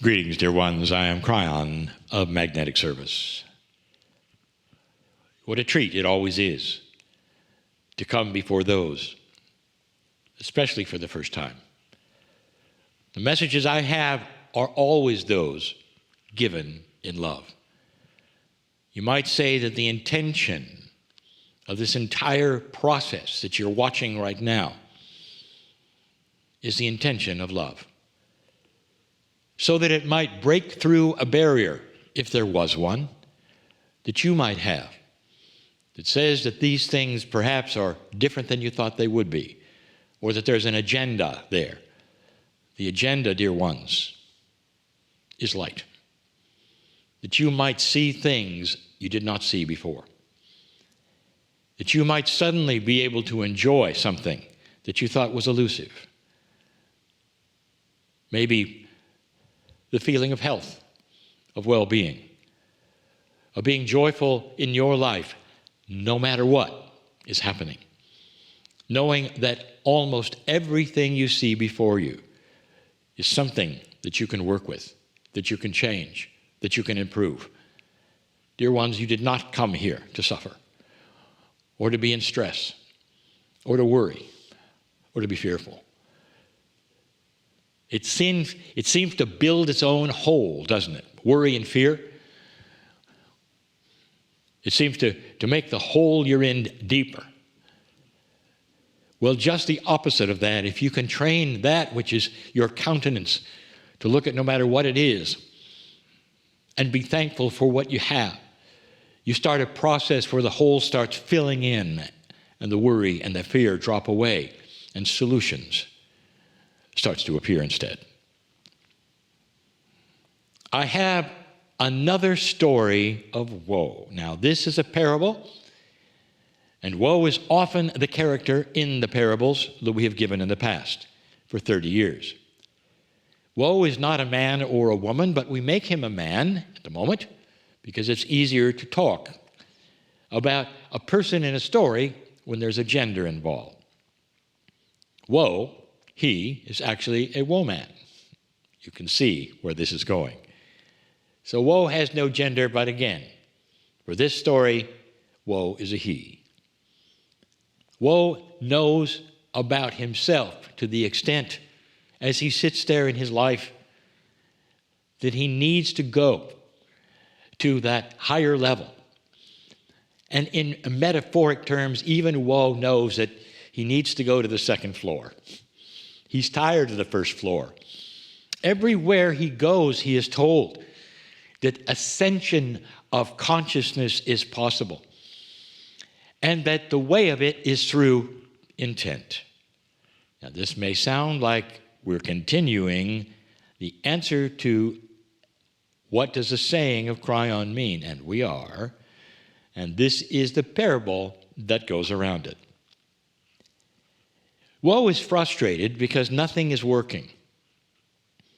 Greetings, dear ones. I am Kryon of Magnetic Service. What a treat it always is to come before those, especially for the first time. The messages I have are always those given in love. You might say that the intention of this entire process that you're watching right now is the intention of love, so that it might break through a barrier, if there was one, that you might have, that says that these things perhaps are different than you thought they would be, or that there's an agenda there. The agenda, dear ones, is light, that you might see things you did not see before, that you might suddenly be able to enjoy something that you thought was elusive. Maybe the feeling of health, of well-being, of being joyful in your life, no matter what is happening. Knowing that almost everything you see before you is something that you can work with, that you can change, that you can improve. Dear ones, you did not come here to suffer, or to be in stress, or to worry, or to be fearful. It seems to build its own hole, doesn't it? Worry and fear. It seems to make the hole you're in deeper. Well, just the opposite of that, if you can train that which is your countenance to look at no matter what it is and be thankful for what you have, you start a process where the hole starts filling in and the worry and the fear drop away and solutions starts to appear instead. I have another story of woe. Now, this is a parable, and woe is often the character in the parables that we have given in the past for 30 years. Woe is not a man or a woman, but we make him a man at the moment because it's easier to talk about a person in a story when there's a gender involved. Woe, he is actually a woman. You can see where this is going. So woe has no gender, but again, for this story, woe is a he. Woe knows about himself to the extent, as he sits there in his life, that he needs to go to that higher level. And in metaphoric terms, even woe knows that he needs to go to the second floor. He's tired of the first floor. Everywhere he goes, he is told that ascension of consciousness is possible, and that the way of it is through intent. Now, this may sound like we're continuing the answer to what does the saying of Kryon mean, and we are, and this is the parable that goes around it. Woe is frustrated because nothing is working.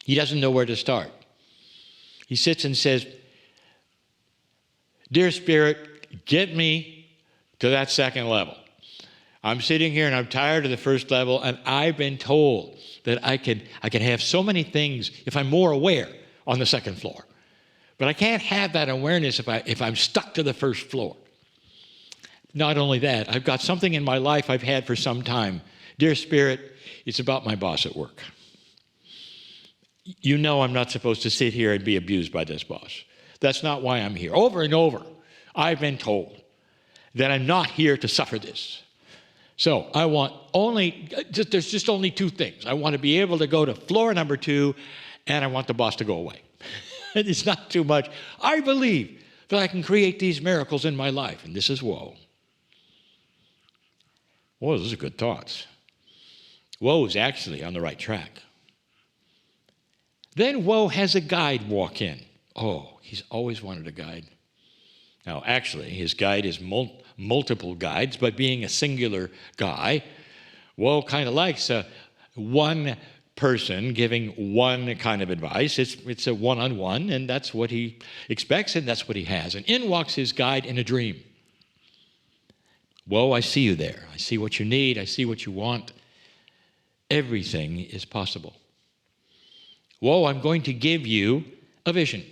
He doesn't know where to start. He sits and says, "Dear Spirit, get me to that second level. I'm sitting here and I'm tired of the first level, and I've been told that I can have so many things if I'm more aware on the second floor. But I can't have that awareness if I'm stuck to the first floor. Not only that, I've got something in my life I've had for some time. Dear Spirit, it's about my boss at work. You know I'm not supposed to sit here and be abused by this boss. That's not why I'm here. Over and over, I've been told that I'm not here to suffer this. So I want there's just only two things. I want to be able to go to floor number 2, and I want the boss to go away. It's not too much. I believe that I can create these miracles in my life, and this is woe." Well, those are good thoughts. Woe is actually on the right track. Then woe has a guide walk in. Oh, he's always wanted a guide. Now, actually, his guide is multiple guides, but being a singular guy, woe kind of likes one person giving one kind of advice. It's a one-on-one, and that's what he expects, and that's what he has. And in walks his guide in a dream. Woe, I see you there. I see what you need. I see what you want. Everything is possible. Woe, I'm going to give you a vision.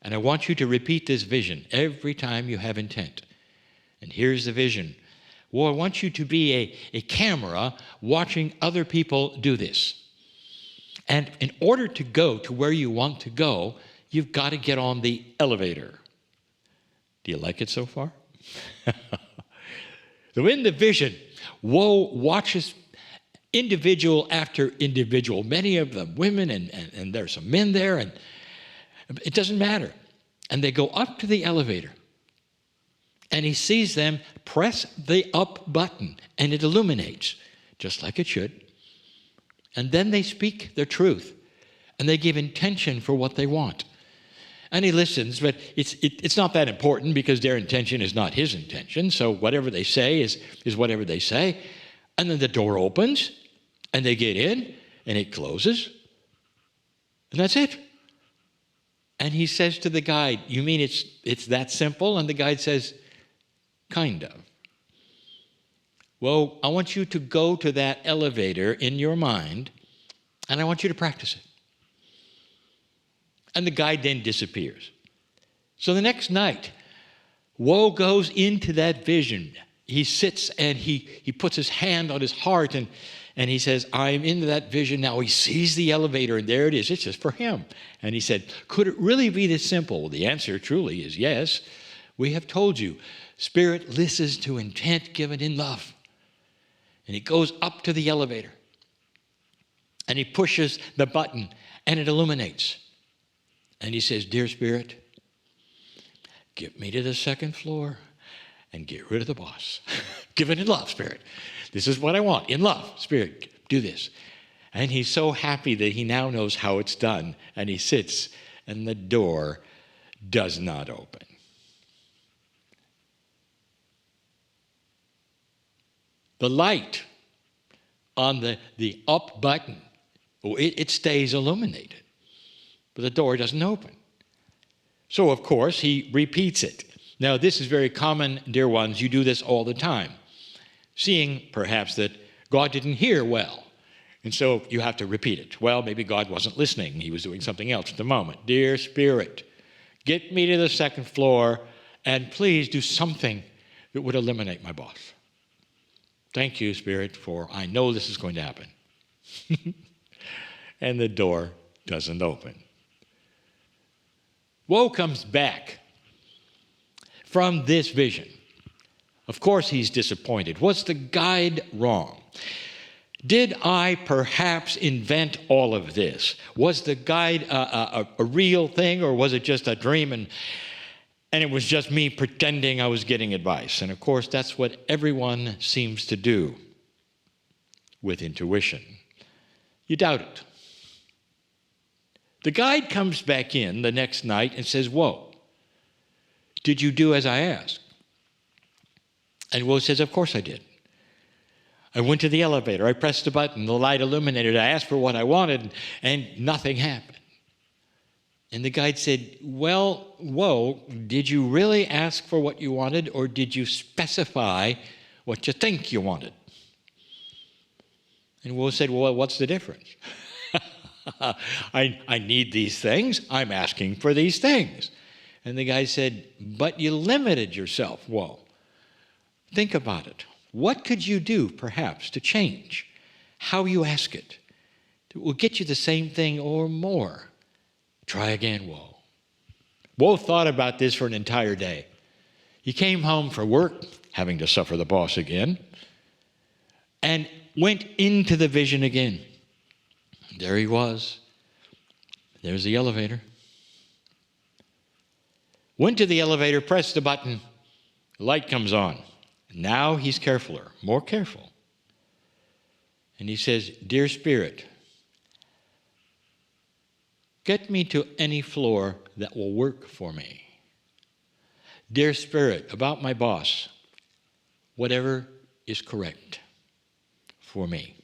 And I want you to repeat this vision every time you have intent. And here's the vision. Woe, I want you to be a camera watching other people do this. And in order to go to where you want to go, you've got to get on the elevator. Do you like it so far? So in the vision, woe watches individual after individual, many of them women, and there's some men there, and it doesn't matter. And they go up to the elevator, and he sees them press the up button, and it illuminates, just like it should. And then they speak their truth, and they give intention for what they want. And he listens, but it's not that important because their intention is not his intention. So whatever they say is whatever they say. And then the door opens, and they get in, and it closes. And that's it. And he says to the guide, you mean it's that simple? And the guide says, kind of. Well, I want you to go to that elevator in your mind, and I want you to practice it. And the guide then disappears. So the next night, woe goes into that vision. He sits and he puts his hand on his heart and he says, I'm into that vision now. He sees the elevator and there it is. It's just for him. And he said, could it really be this simple? Well, the answer truly is yes. We have told you, Spirit listens to intent given in love. And he goes up to the elevator and he pushes the button and it illuminates. And he says, Dear Spirit, get me to the second floor and get rid of the boss. Give it in love, Spirit. This is what I want, in love. Spirit, do this. And he's so happy that he now knows how it's done. And he sits, and the door does not open. The light on the up button, it stays illuminated. But the door doesn't open. So, of course, he repeats it. Now, this is very common, dear ones. You do this all the time. Seeing, perhaps, that God didn't hear well. And so you have to repeat it. Well, maybe God wasn't listening. He was doing something else at the moment. Dear Spirit, get me to the second floor and please do something that would eliminate my boss. Thank you, Spirit, for I know this is going to happen. And the door doesn't open. Woe comes back from this vision. Of course he's disappointed. Was the guide wrong? Did I perhaps invent all of this? Was the guide a real thing, or was it just a dream and it was just me pretending I was getting advice? And of course that's what everyone seems to do with intuition. You doubt it. The guide comes back in the next night and says, Woe, did you do as I asked? And Woe says, of course I did. I went to the elevator, I pressed the button, the light illuminated, I asked for what I wanted, and nothing happened. And the guide said, well, Woe, did you really ask for what you wanted, or did you specify what you think you wanted? And Woe said, well, what's the difference? I need these things. I'm asking for these things. And the guy said, but you limited yourself, Woe. Think about it. What could you do, perhaps, to change how you ask it? It will get you the same thing or more. Try again, Woe. Woe thought about this for an entire day. He came home from work, having to suffer the boss again, and went into the vision again. There he was. There's the elevator. Went to the elevator, pressed the button. The light comes on. Now he's carefuler, more careful. And he says, Dear Spirit, get me to any floor that will work for me. Dear Spirit, about my boss, whatever is correct for me.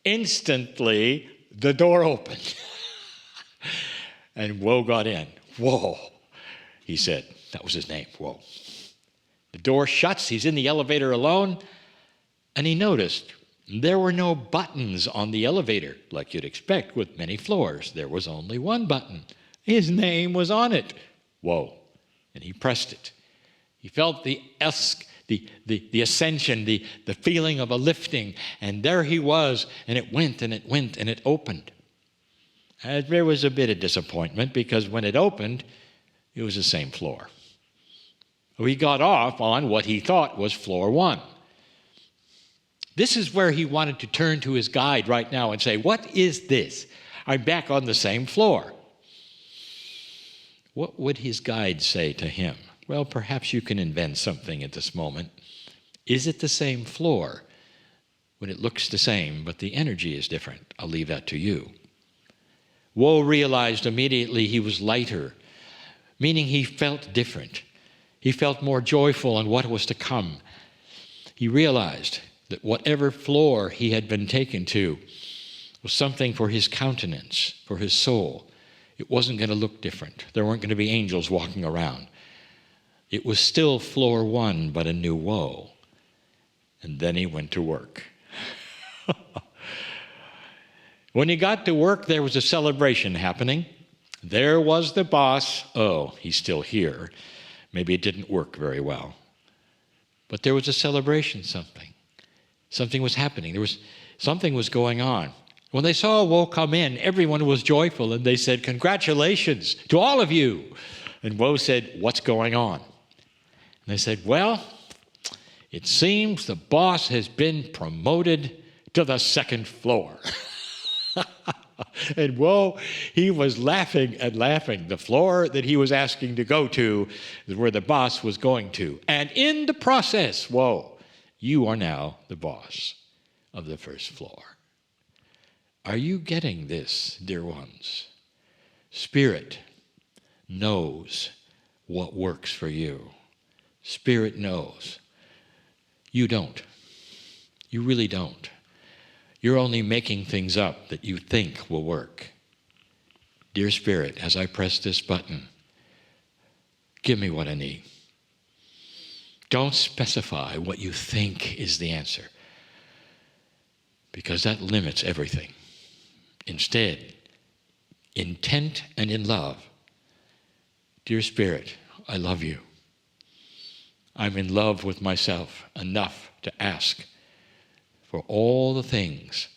Instantly, the door opened. And Woe got in. Whoa, he said. That was his name, Woe. The door shuts. He's in the elevator alone. And he noticed There were no buttons on the elevator, like you'd expect with many floors. There was only one button. His name was on it. Whoa. And he pressed it. He felt the ascension, the feeling of a lifting. And there he was, and it went, and it went, and it opened. And there was a bit of disappointment, because when it opened, it was the same floor. He got off on what he thought was floor 1. This is where he wanted to turn to his guide right now and say, what is this? I'm back on the same floor. What would his guide say to him? Well, perhaps you can invent something at this moment. Is it the same floor? When it looks the same, but the energy is different. I'll leave that to you. Woe realized immediately he was lighter, meaning he felt different. He felt more joyful on what was to come. He realized that whatever floor he had been taken to was something for his countenance, for his soul. It wasn't going to look different. There weren't going to be angels walking around. It was still floor 1, but a new woe. And then he went to work. When he got to work, there was a celebration happening. There was the boss. Oh, he's still here. Maybe it didn't work very well. But there was a celebration, something. Something was happening. Something was going on. When they saw Woe come in, everyone was joyful, and they said, "Congratulations to all of you." And Woe said, "What's going on?" And they said, "Well, it seems the boss has been promoted to the 2nd floor." And Woe, he was laughing and laughing. The floor that he was asking to go to is where the boss was going to. And in the process, Woe, you are now the boss of the 1st floor. Are you getting this, dear ones? Spirit knows what works for you. Spirit knows. You don't. You really don't. You're only making things up that you think will work. Dear Spirit, as I press this button, give me what I need. Don't specify what you think is the answer, because that limits everything. Instead, intent and in love, dear Spirit, I love you. I'm in love with myself enough to ask for all the things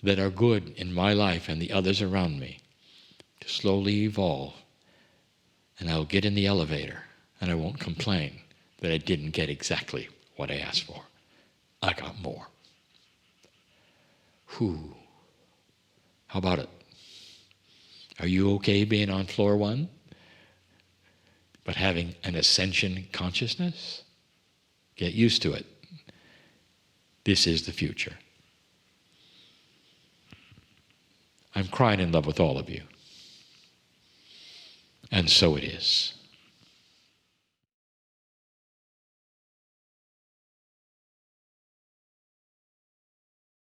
that are good in my life and the others around me to slowly evolve. And I'll get in the elevator and I won't complain that I didn't get exactly what I asked for. I got more. Whew. How about it? Are you okay being on floor 1, but having an ascension consciousness? Get used to it. This is the future. I'm crying in love with all of you. And so it is.